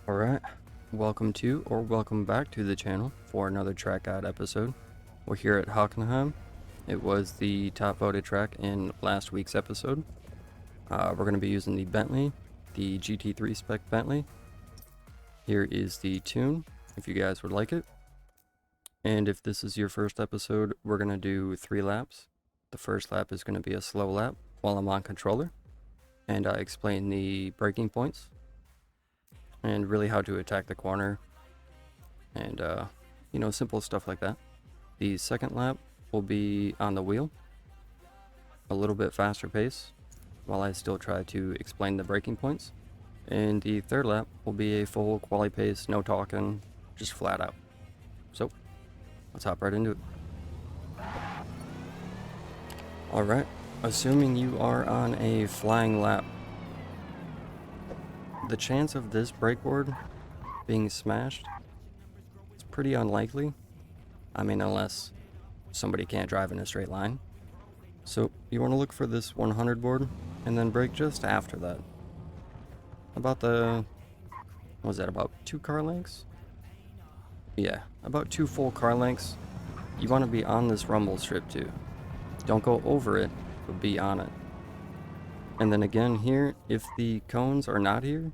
Alright, welcome to or welcome back to the channel for another track guide episode. We're here at Hockenheim. It was the top voted track in last week's episode. We're going to be using the Bentley, the GT3 spec Bentley. Here is the tune, if you guys would like it. And if this is your first episode, we're going to do 3 laps. The first lap is going to be a slow lap while I'm on controller. And I explain the braking points. And really how to attack the corner. And, simple stuff like that. The second lap will be on the wheel. A little bit faster pace. While I still try to explain the braking points. And the third lap will be a full quali pace, no talking, just flat out. So, let's hop right into it. Alright, assuming you are on a flying lap, the chance of this brake board being smashed is pretty unlikely. I mean, unless somebody can't drive in a straight line. So you want to look for this 100 board and then brake just after that. About about 2 car lengths? Yeah, about 2 full car lengths. You want to be on this rumble strip too. Don't go over it, but be on it. And then again here, if the cones are not here,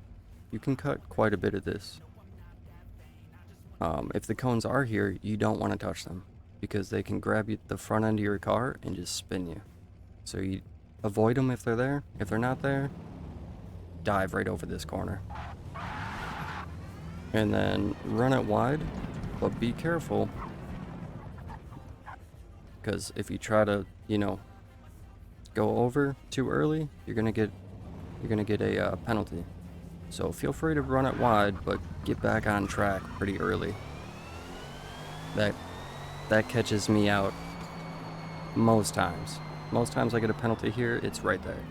you can cut quite a bit of this. If the cones are here, you don't want to touch them because they can grab you the front end of your car and just spin you. So you avoid them if they're there. If they're not there, dive right over this corner. And then run it wide, but be careful. Because if you try to, go over too early, you're gonna get a penalty. So feel free to run it wide, but get back on track pretty early. That catches me out most times. Most times I get a penalty here, it's right there.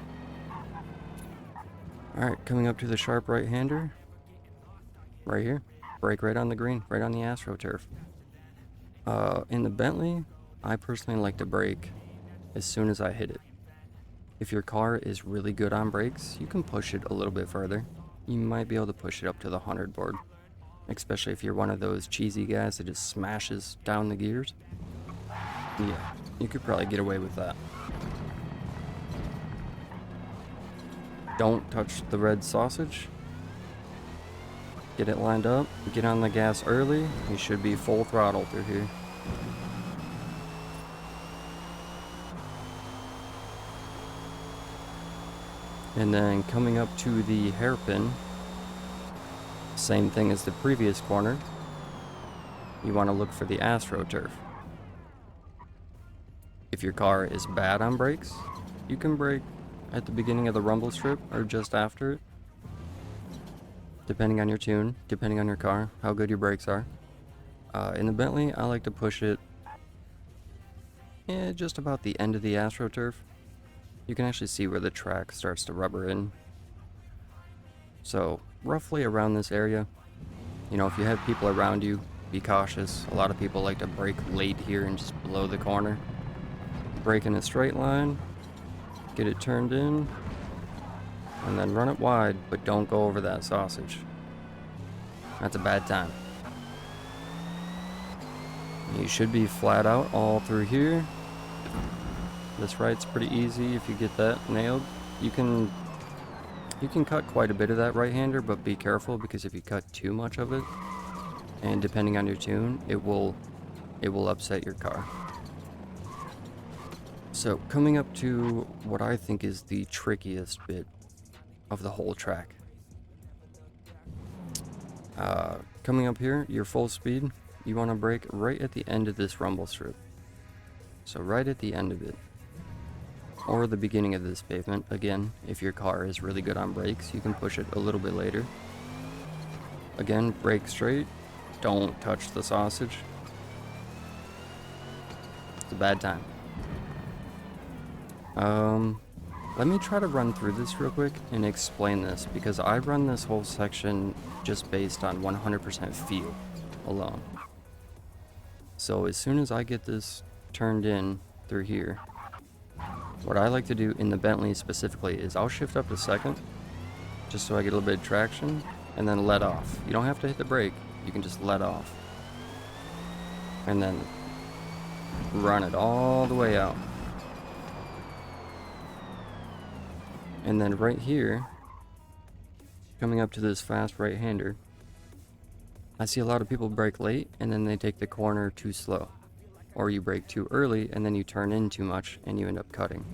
Alright, coming up to the sharp right-hander. Right here. Brake right on the green, right on the AstroTurf. In the Bentley, I personally like to brake as soon as I hit it. If your car is really good on brakes, you can push it a little bit further. You might be able to push it up to the 100 board. Especially if you're one of those cheesy guys that just smashes down the gears. Yeah, you could probably get away with that. Don't touch the red sausage. Get it lined up. Get on the gas early. You should be full throttle through here. And then coming up to the hairpin, same thing as the previous corner, you want to look for the AstroTurf. If your car is bad on brakes, you can brake at the beginning of the rumble strip or just after it, depending on your tune, depending on your car, how good your brakes are. In the Bentley, I like to push it just about the end of the AstroTurf. You can actually see where the track starts to rubber in. So, roughly around this area. If you have people around you, be cautious. A lot of people like to brake late here and just blow the corner. Brake in a straight line, get it turned in, and then run it wide, but don't go over that sausage. That's a bad time. You should be flat out all through here. This right's pretty easy if you get that nailed. You can cut quite a bit of that right-hander, but be careful because if you cut too much of it, and depending on your tune, it will upset your car. So coming up to what I think is the trickiest bit of the whole track. Coming up here, your full speed, you want to brake right at the end of this rumble strip. So right at the end of it. Or the beginning of this pavement. Again, if your car is really good on brakes, you can push it a little bit later. Again, brake straight. Don't touch the sausage. It's a bad time. Let me try to run through this real quick and explain this, because I run this whole section just based on 100% feel alone. So as soon as I get this turned in through here, what I like to do in the Bentley specifically is I'll shift up to second, just so I get a little bit of traction, and then let off. You don't have to hit the brake, you can just let off. And then run it all the way out. And then right here, coming up to this fast right-hander, I see a lot of people brake late and then they take the corner too slow. Or you brake too early and then you turn in too much and you end up cutting.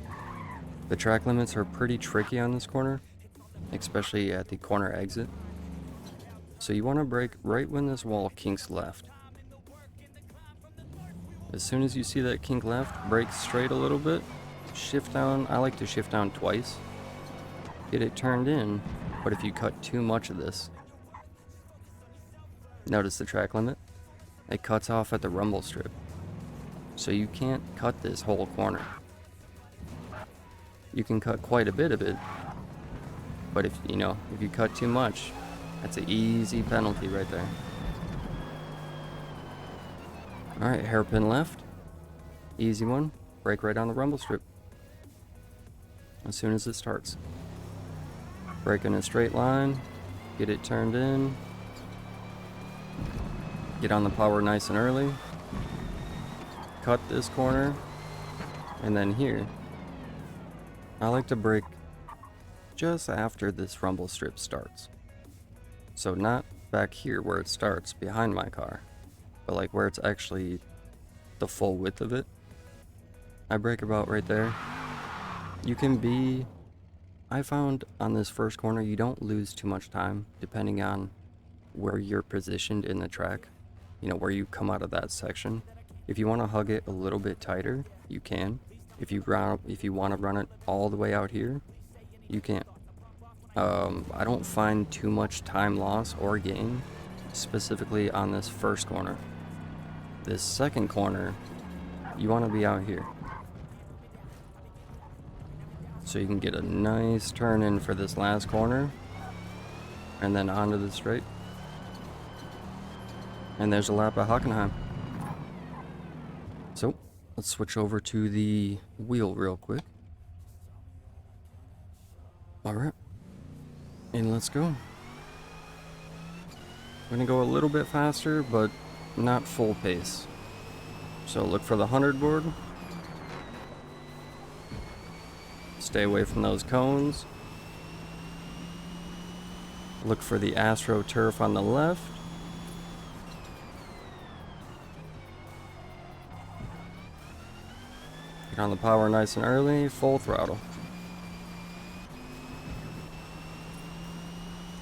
The track limits are pretty tricky on this corner, especially at the corner exit. So you want to brake right when this wall kinks left. As soon as you see that kink left, brake straight a little bit, shift down. I like to shift down twice, get it turned in, but if you cut too much of this, notice the track limit, it cuts off at the rumble strip. So you can't cut this whole corner. You can cut quite a bit of it, but if you cut too much, that's an easy penalty right there. Alright, hairpin left. Easy one. Brake right on the rumble strip as soon as it starts. Brake in a straight line, get it turned in, get on the power nice and early, cut this corner, and then here, I like to brake just after this rumble strip starts. So not back here where it starts behind my car, but like where it's actually the full width of it. I brake about right there. You can be, I found on this first corner, you don't lose too much time depending on where you're positioned in the track, where you come out of that section. If you want to hug it a little bit tighter, you can. If you want to run it all the way out here, you can't. I don't find too much time loss or gain specifically on this first corner. This second corner, you want to be out here, so you can get a nice turn in for this last corner, and then onto the straight. And there's a lap at Hockenheim. So let's switch over to the wheel real quick. Alright, and let's go. I'm gonna go a little bit faster, but not full pace. So look for the 100 board. Stay away from those cones. Look for the AstroTurf on the left. Get on the power nice and early, full throttle.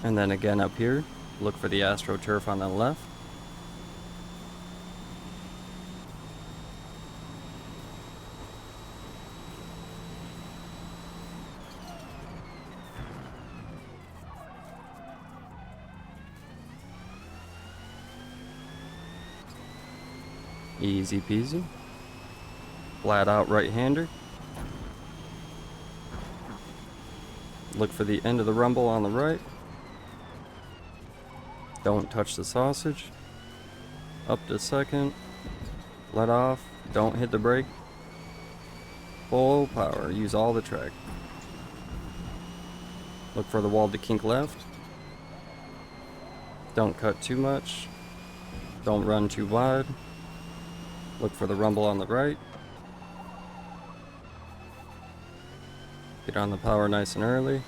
And then again up here, look for the AstroTurf on the left. Easy peasy. Flat out right-hander. Look for the end of the rumble on the right. Don't touch the sausage. Up to second. Let off. Don't hit the brake. Full power. Use all the track. Look for the wall to kink left. Don't cut too much. Don't run too wide. Look for the rumble on the right. Get on the power nice and early.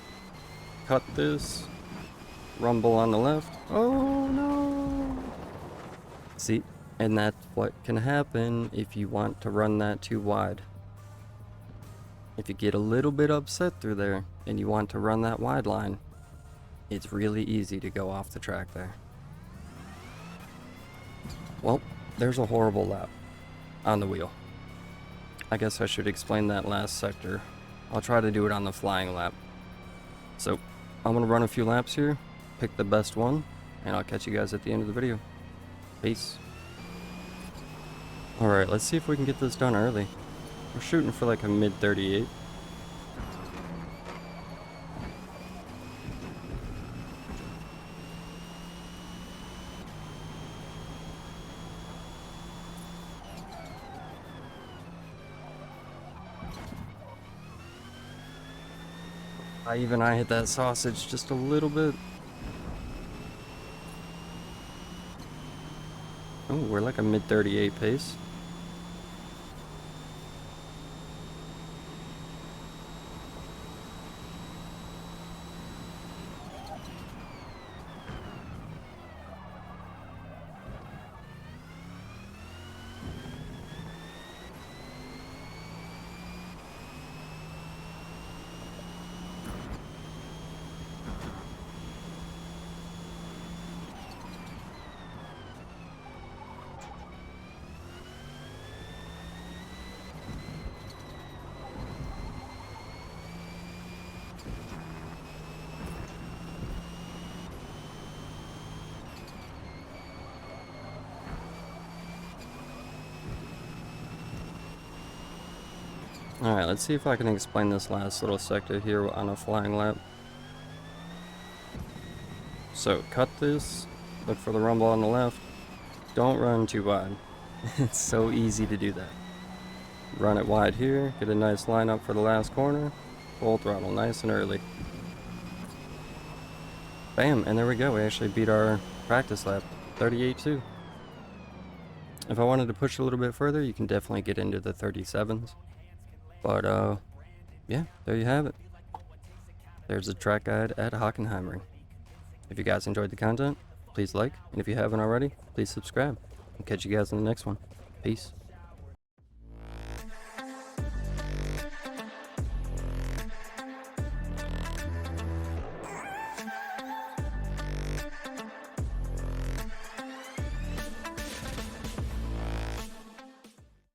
Cut this. Rumble on the left. Oh no! See, and that's what can happen if you want to run that too wide. If you get a little bit upset through there and you want to run that wide line, it's really easy to go off the track there. Well, there's a horrible lap on the wheel. I guess I should explain that last sector. I'll try to do it on the flying lap. So, I'm gonna run a few laps here, pick the best one, and I'll catch you guys at the end of the video. Peace. Alright, let's see if we can get this done early. We're shooting for like a mid 38. I hit that sausage just a little bit. Oh, we're like a mid 38 pace. Alright, let's see if I can explain this last little sector here on a flying lap. So, cut this, look for the rumble on the left, don't run too wide. It's so easy to do that. Run it wide here, get a nice lineup for the last corner, full throttle, nice and early. Bam, and there we go, we actually beat our practice lap, 38.2. If I wanted to push a little bit further, you can definitely get into the 37s. But, yeah, there you have it. There's a track guide at Hockenheim. If you guys enjoyed the content, please like, and if you haven't already, please subscribe. I'll catch you guys in the next one. Peace.